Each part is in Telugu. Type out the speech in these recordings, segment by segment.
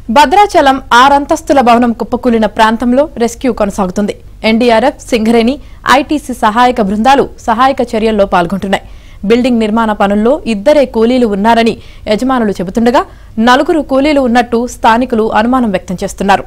భద్రాచలం 6 అంతస్తుల భవనం కుప్పకూలిన ప్రాంతంలో రెస్క్యూ కొనసాగుతుంది. ఎన్డీఆర్ఎఫ్, సింగరేణి, ఐటీసీ సహాయక బృందాలు సహాయక చర్యల్లో పాల్గొంటున్నాయి. బిల్డింగ్ నిర్మాణ పనుల్లో 2 కూలీలు ఉన్నారని యజమానులు చెబుతుండగా 4 కూలీలు ఉన్నట్టు స్థానికులు అనుమానం వ్యక్తం చేస్తున్నారు.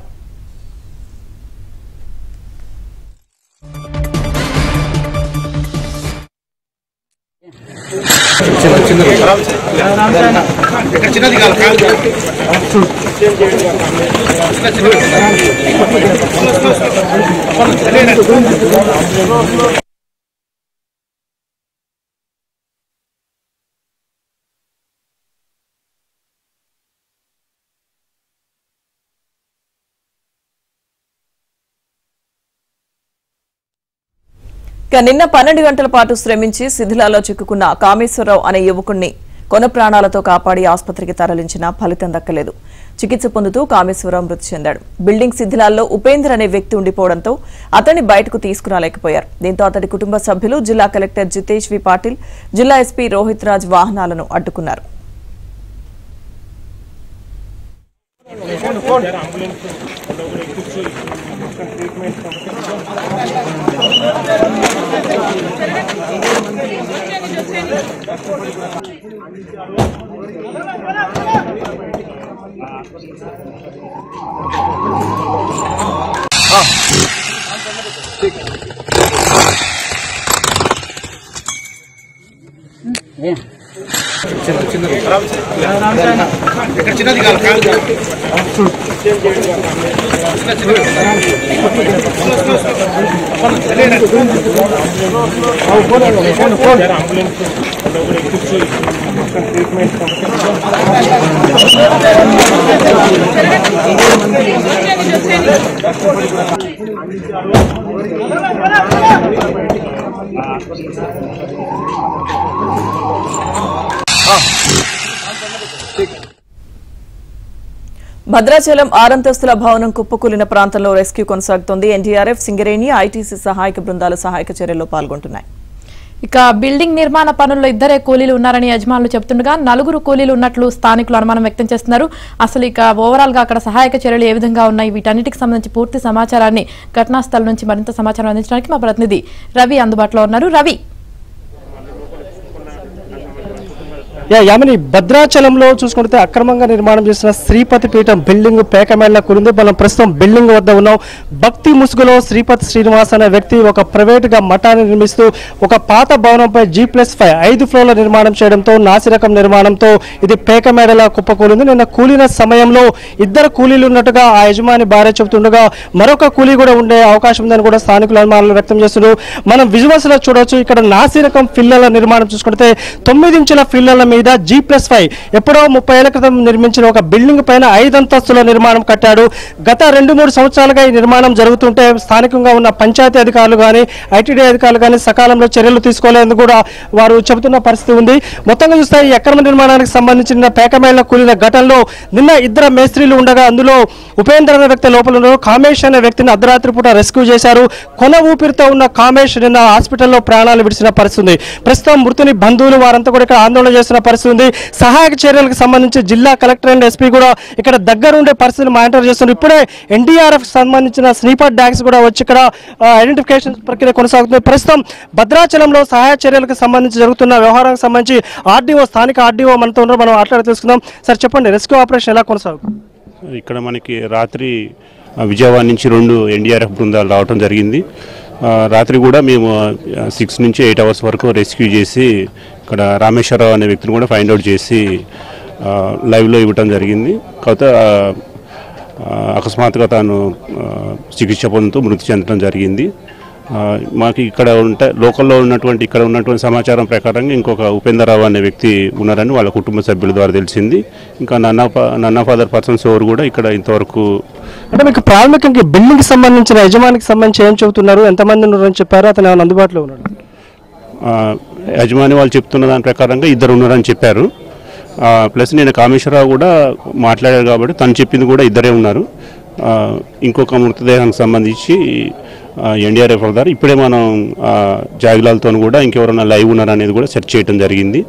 నిన్న 12 గంటల పాటు శ్రమించి శిథిలాల్లో చిక్కుకున్న కామేశ్వరరావు అనే యువకుణ్ణి కొన ప్రాణాలతో కాపాడి ఆసుపత్రికి తరలించినా ఫలితం దక్కలేదు. చికిత్స పొందుతూ కామేశ్వరరావు మృతి చెందాడు. బిల్డింగ్ శిథిలాల్లో ఉపేంద్ర అనే వ్యక్తి ఉండిపోవడంతో అతన్ని బయటకు తీసుకురాలేకపోయారు. దీంతో అతడి కుటుంబ సభ్యులు జిల్లా కలెక్టర్ జితేష్ వి పాటిల్, జిల్లా ఎస్పీ రోహిత్ రాజ్ వాహనాలను అడ్డుకున్నారు. భద్రాచలం 6 అంతస్తుల భవనం కుప్పకూలిన ప్రాంతంలో రెస్క్యూ కొనసాగుతోంది. ఎన్డీఆర్ఎఫ్, సింగరేణి, ఐటీసీ సహాయక బృందాలు సహాయక చర్యల్లో పాల్గొంటున్నాయి. ఇక బిల్డింగ్ నిర్మాణ పనుల్లో 2 కూలీలు ఉన్నారని యజమానులు చెబుతుండగా 4 కూలీలు ఉన్నట్లు స్థానికులు అనుమానం వ్యక్తం చేస్తున్నారు. అసలు ఇక ఓవరాల్ గా అక్కడ సహాయక చర్యలు ఏ విధంగా ఉన్నాయి, వీటన్నిటికి సంబంధించి పూర్తి సమాచారాన్ని ఘటనా స్థలం నుంచి మరింత సమాచారం అందించడానికి మా ప్రతినిధి రవి అందుబాటులో ఉన్నారు. రవి, యామిని, భద్రాచలంలో చూసుకుంటే అక్రమంగా నిర్మాణం చేసిన శ్రీపతి పీఠం బిల్డింగ్ పేకమేళ్ల కూలింది. మనం ప్రస్తుతం బిల్డింగ్ వద్ద ఉన్నాం. భక్తి ముసుగులో శ్రీపతి శ్రీనివాస్ అనే వ్యక్తి ఒక ప్రైవేటుగా మఠాన్ని నిర్మిస్తూ ఒక పాత భవనంపై G+5 5 ఫ్లోర్ల నిర్మాణం చేయడంతో నాసిరకం నిర్మాణంతో ఇది పేకమేడలా కుప్పకూలింది. నిన్న కూలిన సమయంలో 2 కూలీలు ఉన్నట్టుగా ఆ యజమాని భార్య చెబుతుండగా మరొక కూలీ కూడా ఉండే అవకాశం ఉందని కూడా స్థానికులు అనుమానాలు వ్యక్తం చేస్తున్నారు. మనం విజువల్స్ లో చూడవచ్చు. ఇక్కడ నాసిరకం ఫిల్లల నిర్మాణం చూసుకుంటే 9 ఇంచుల ఫిల్లల మీద G+5 ఎప్పుడో 30 ఏళ్ల క్రితం నిర్మించిన ఒక బిల్డింగ్ పైన 5 అంతస్తుల నిర్మాణం కట్టాడు. గత 2-3 సంవత్సరాలుగా ఈ నిర్మాణం జరుగుతుంటే స్థానికంగా ఉన్న పంచాయతీ అధికారులు కానీ ఐటీడీ అధికారులు కానీ సకాలంలో చర్యలు తీసుకోలేదని కూడా వారు చెబుతున్న పరిస్థితి ఉంది. మొత్తంగా చూస్తే ఈ అక్రమ నిర్మాణానికి సంబంధించిన పేకమేళ్ల కూలిన ఘటనలో నిన్న 2 మేస్త్రీలు ఉండగా అందులో ఉపేంద్ర అనే వ్యక్తి లోపల ఉన్నారు. కామేష్ అనే వ్యక్తిని అర్ధరాత్రి పూట రెస్క్యూ చేశారు. కొన ఊపిరితో ఉన్న కామేష్ నిన్న హాస్పిటల్లో ప్రాణాలు విడిచిన పరిస్థితి ఉంది. ప్రస్తుతం మృతుని బంధువులు వారంతా కూడా ఇక్కడ ఆందోళన చేస్తున్న పరిస్థితి ఉంది. సహాయక చర్యలకు సంబంధించి జిల్లా కలెక్టర్ అండ్ ఎస్పీ కూడా ఇక్కడ దగ్గరుండే పరిస్థితిని మానిటర్ చేస్తున్నారు. ఇప్పుడే ఎన్డీఆర్ఎఫ్ సంబంధించిన స్నీపర్ డాగ్స్ కూడా వచ్చి ఇక్కడ ఐడెంటిఫికేషన్ ప్రక్రియ కొనసాగుతుంది. ప్రస్తుతం భద్రాచలంలో సహాయ చర్యలకు సంబంధించి జరుగుతున్న వ్యవహారానికి సంబంధించి ఆర్డీఓ, స్థానిక ఆర్డీఓ మనతో ఉన్నారు. మనం మాట్లాడి తెలుసుకుందాం. సార్ చెప్పండి, రెస్క్యూ ఆపరేషన్ ఎలా కొనసాగుతుంది? ఇక్కడ మనకి రాత్రి విజయవాడ నుంచి 2 ఎన్డీఆర్ఎఫ్ బృందాలు రావడం జరిగింది. రాత్రి కూడా మేము 6 నుంచి 8 అవర్స్ వరకు రెస్క్యూ చేసి ఇక్కడ రామేశ్వరరావు అనే వ్యక్తిని కూడా ఫైండ్ అవుట్ చేసి లైవ్లో ఇవ్వటం జరిగింది. కాకపోతే అకస్మాత్తుగా తాను చికిత్స పొందుతూ మృతి చెందడం జరిగింది. మాకు ఇక్కడ లోకల్లో ఉన్నటువంటి ఇక్కడ ఉన్నటువంటి సమాచారం ప్రకారంగా ఇంకొక ఉపేంద్రరావు అనే వ్యక్తి ఉన్నారని వాళ్ళ కుటుంబ సభ్యుల ద్వారా తెలిసింది. ఇంకా నన్ ఆఫ్ అదర్ పర్సన్స్ ఎవరు కూడా ఇక్కడ ఇంతవరకు. అంటే మీకు ప్రాథమికంగా బిల్డింగ్ సంబంధించిన యజమానికి సంబంధించి ఏం చెబుతున్నారు, ఎంతమంది ఉన్నారని చెప్పారు, అతను ఏమైనా అందుబాటులో ఉన్నాడు? యజమాని వాళ్ళు చెప్తున్న దాని ప్రకారంగా 2 ఉన్నారని చెప్పారు. ప్లస్ నేను కామేశ్వరరావు కూడా మాట్లాడారు కాబట్టి తను చెప్పింది కూడా 2 ఉన్నారు. ఇంకొక మృతదేహానికి సంబంధించి ఎన్డీఆర్ఎఫ్ ద్వారా ఇప్పుడే మనం జాగిలాలతో కూడా ఇంకెవరైనా లైవ్ ఉన్నారనేది కూడా సెర్చ్ చేయడం జరిగింది.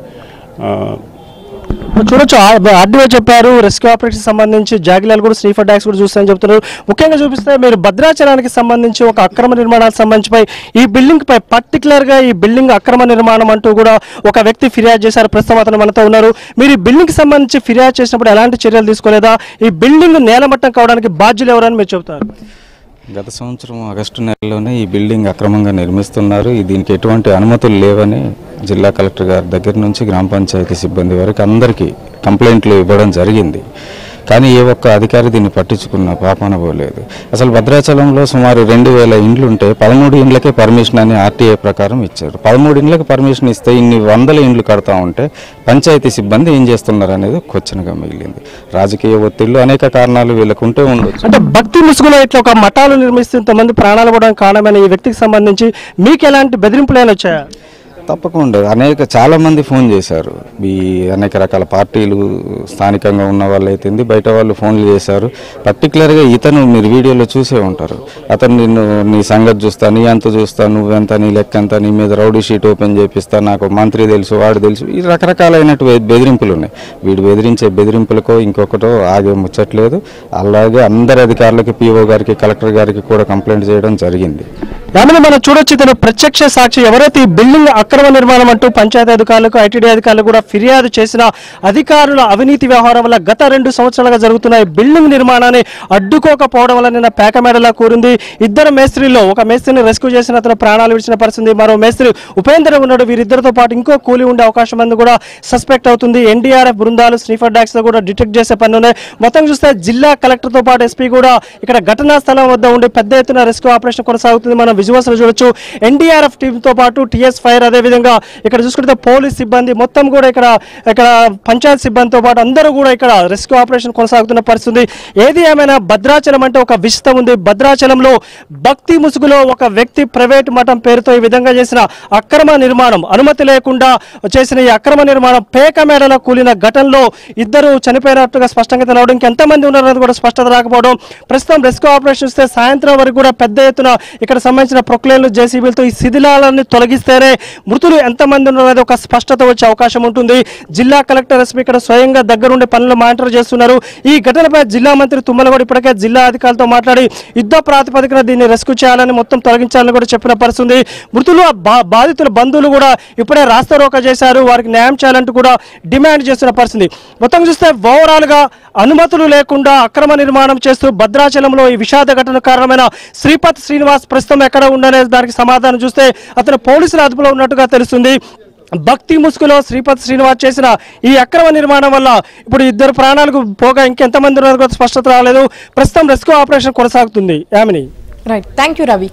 చూడొచ్చు ఆర్డీఓ చెప్పారు రెస్క్యూ ఆపరేషన్ సంబంధించి జాగిలాలు కూడా శ్రీఫర్ డాక్స్ కూడా చూస్తారని చెప్తున్నారు. ముఖ్యంగా చూపిస్తే మీరు భద్రాచలానికి సంబంధించి ఒక అక్రమ నిర్మాణాలకు సంబంధించి ఈ బిల్డింగ్ పై పర్టికులర్ గా ఈ బిల్డింగ్ అక్రమ నిర్మాణం అంటూ కూడా ఒక వ్యక్తి ఫిర్యాదు చేశారు. ప్రస్తుతం అతను మనతో ఉన్నారు. మీరు ఈ బిల్డింగ్ సంబంధించి ఫిర్యాదు చేసినప్పుడు ఎలాంటి చర్యలు తీసుకోలేదా? ఈ బిల్డింగ్ నేలమట్టం కావడానికి బాధ్యులు ఎవరని మీరు చెబుతారు? గత సంవత్సరం ఆగస్టు నెలలోనే ఈ బిల్డింగ్ అక్రమంగా నిర్మిస్తున్నారు, దీనికి ఎటువంటి అనుమతులు లేవని జిల్లా కలెక్టర్ గారి దగ్గర నుంచి గ్రామ పంచాయతీ సిబ్బంది వరకు అందరికీ కంప్లైంట్లు ఇవ్వడం జరిగింది. కానీ ఏ ఒక్క అధికారి దీన్ని పట్టించుకున్న పాపాన పోలేదు. అసలు భద్రాచలంలో సుమారు 2000 ఇండ్లు ఉంటే 13 ఇండ్లకే పర్మిషన్ అని ఆర్టీఐ ప్రకారం ఇచ్చారు. 13 ఇండ్లకు పర్మిషన్ ఇస్తే ఇన్ని 100 ఇండ్లు కడతా ఉంటే పంచాయతీ సిబ్బంది ఏం చేస్తున్నారు అనేది క్వశ్చన్గా మిగిలింది. రాజకీయ ఒత్తిళ్లు అనేక కారణాలు వీళ్ళకు ఉంటే ఉండొచ్చు. అంటే భక్తి ముసుగులో ఇట్లా ఒక మఠాలు నిర్మిస్తే ఇంతమంది ప్రాణాలు కూడా కారణమైన ఈ వ్యక్తికి సంబంధించి మీకు ఎలాంటి బెదిరింపులు వచ్చాయా? తప్పకుండా చాలా మంది ఫోన్ చేశారు. ఈ అనేక రకాల పార్టీలు స్థానికంగా ఉన్న వాళ్ళు అయితేంది, బయట వాళ్ళు ఫోన్లు చేశారు. పర్టికులర్గా ఇతను మీరు వీడియోలో చూసే ఉంటారు. అతను నీ సంగతి చూస్తా, నీ అంత చూస్తా, నువ్వెంత, నీ లెక్క ఎంత, నీ మీద రౌడీ షీట్ ఓపెన్ చేపిస్తా, నాకు మంత్రి తెలుసు, వాడు తెలుసు, ఈ రకరకాలైనటువంటి బెదిరింపులు ఉన్నాయి. వీడు బెదిరించే బెదిరింపులకో ఇంకొకటో ఆగే ముచ్చట్లేదు. అలాగే అందరి అధికారులకి, పిఓ గారికి, కలెక్టర్ గారికి కూడా కంప్లైంట్ చేయడం జరిగింది. దానిని మనం చూడొచ్చు. ఇతను ప్రత్యక్ష సాక్షి. ఎవరైతే ఈ బిల్డింగ్ అక్రమ నిర్మాణం అంటూ పంచాయతీ అధికారులకు, ఐటీడీ అధికారులు కూడా ఫిర్యాదు చేసిన అధికారుల అవినీతి వ్యవహారం వల్ల గత 2 సంవత్సరాలుగా జరుగుతున్న ఈ బిల్డింగ్ నిర్మాణాన్ని అడ్డుకోకపోవడం వల్ల నిన్న పేకమేడలా కూరింది. ఇద్దరు మేస్త్రీలో ఒక మేస్త్రిని రెస్క్యూ చేసిన అతను ప్రాణాలు విడిచిన పరిస్థితి. మరో మేస్త్రి ఉపేంద్ర ఉన్నాడు. వీరిద్దరితో పాటు ఇంకో కూలి ఉండే అవకాశం అందు కూడా సస్పెక్ట్ అవుతుంది. ఎన్డీఆర్ఎఫ్ బృందాలు శ్రీఫర్ డాక్స్ తో కూడా డిటెక్ట్ చేసే పని ఉన్నాయి. మొత్తం చూస్తే జిల్లా కలెక్టర్ తో పాటు ఎస్పీ కూడా ఇక్కడ ఘటనా స్థలం వద్ద ఉండి పెద్ద ఎత్తున రెస్క్యూ ఆపరేషన్ కొనసాగుతుంది. మనం విజువల్స్ లో చూడొచ్చు. ఎన్డీఆర్ఎఫ్ టీమ్ తో పాటు టీఎస్ ఫైర్, అదే విధంగా ఇక్కడ చూసుకుంటే పోలీస్ సిబ్బంది మొత్తం కూడా ఇక్కడ పంచాయత్ సిబ్బందితో పాటు అందరూ కూడా ఇక్కడ రెస్క్యూ ఆపరేషన్ కొనసాగుతున్న పరిస్థితి. ఏది ఏమైనా భద్రాచలం అంటే ఒక విషయం ఉంది. భద్రాచలంలో భక్తి ముసుగులో ఒక వ్యక్తి ప్రైవేట్ మఠం పేరుతో ఈ విధంగా చేసిన అక్రమ నిర్మాణం, అనుమతి లేకుండా చేసిన ఈ అక్రమ నిర్మాణం పేకమేడలో కూలిన ఘటనలో ఇద్దరు చనిపోయినట్టుగా స్పష్టంగా తెలవడం, ఇంకెంతమంది ఉన్నారన్నది కూడా స్పష్టత రాకపోవడం. ప్రస్తుతం రెస్క్యూ ఆపరేషన్ ఇస్తే సాయంత్రం వరకు కూడా పెద్ద ఎత్తున ఇక్కడ సంబంధించిన ప్రొక్లేన్లు, జేసీబీలతో ఈ శిథిలాలన్నీ తొలగిస్తేనే మృతులు ఎంతమంది ఉన్నారనేది ఒక స్పష్టత వచ్చే అవకాశం ఉంటుంది. జిల్లా కలెక్టర్ ఎస్పీ ఇక్కడ స్వయంగా దగ్గరుండి పనులు మానిటర్ చేస్తున్నారు. ఈ ఘటనపై జిల్లా మంత్రి తుమ్మల కూడా ఇప్పటికే జిల్లా అధికారులతో మాట్లాడి యుద్ధ ప్రాతిపదికన దీన్ని రెస్క్యూ చేయాలని, మొత్తం తొలగించాలని కూడా చెప్పిన పరిస్థితి. మృతులు బాధితుల బంధువులు కూడా ఇప్పుడే రాస్తారోకా చేశారు. వారికి న్యాయం చేయాలంటూ కూడా డిమాండ్ చేస్తున్న పరిస్థితి. మొత్తం చూస్తే ఓవరాల్ గా అనుమతులు లేకుండా అక్రమ నిర్మాణం చేస్తూ భద్రాచలంలో ఈ విషాద ఘటన కారణమైన శ్రీపతి శ్రీనివాస్ ప్రస్తుతం ఎక్కడ ఉండనే దానికి సమాధానం చూస్తే అతను పోలీసుల అదుపులో ఉన్నట్టుగా తెలుస్తుంది. భక్తి ముసుగులో శ్రీపతి శ్రీనివాస్ చేసిన ఈ అక్రమ నిర్మాణం వల్ల ఇప్పుడు ఇద్దరు ప్రాణాలకు పోగా ఇంకెంతమంది ఉన్నారో స్పష్టత రాలేదు. ప్రస్తుతం రెస్క్యూ ఆపరేషన్ కొనసాగుతుంది. Yamini. Right, thank you Ravi.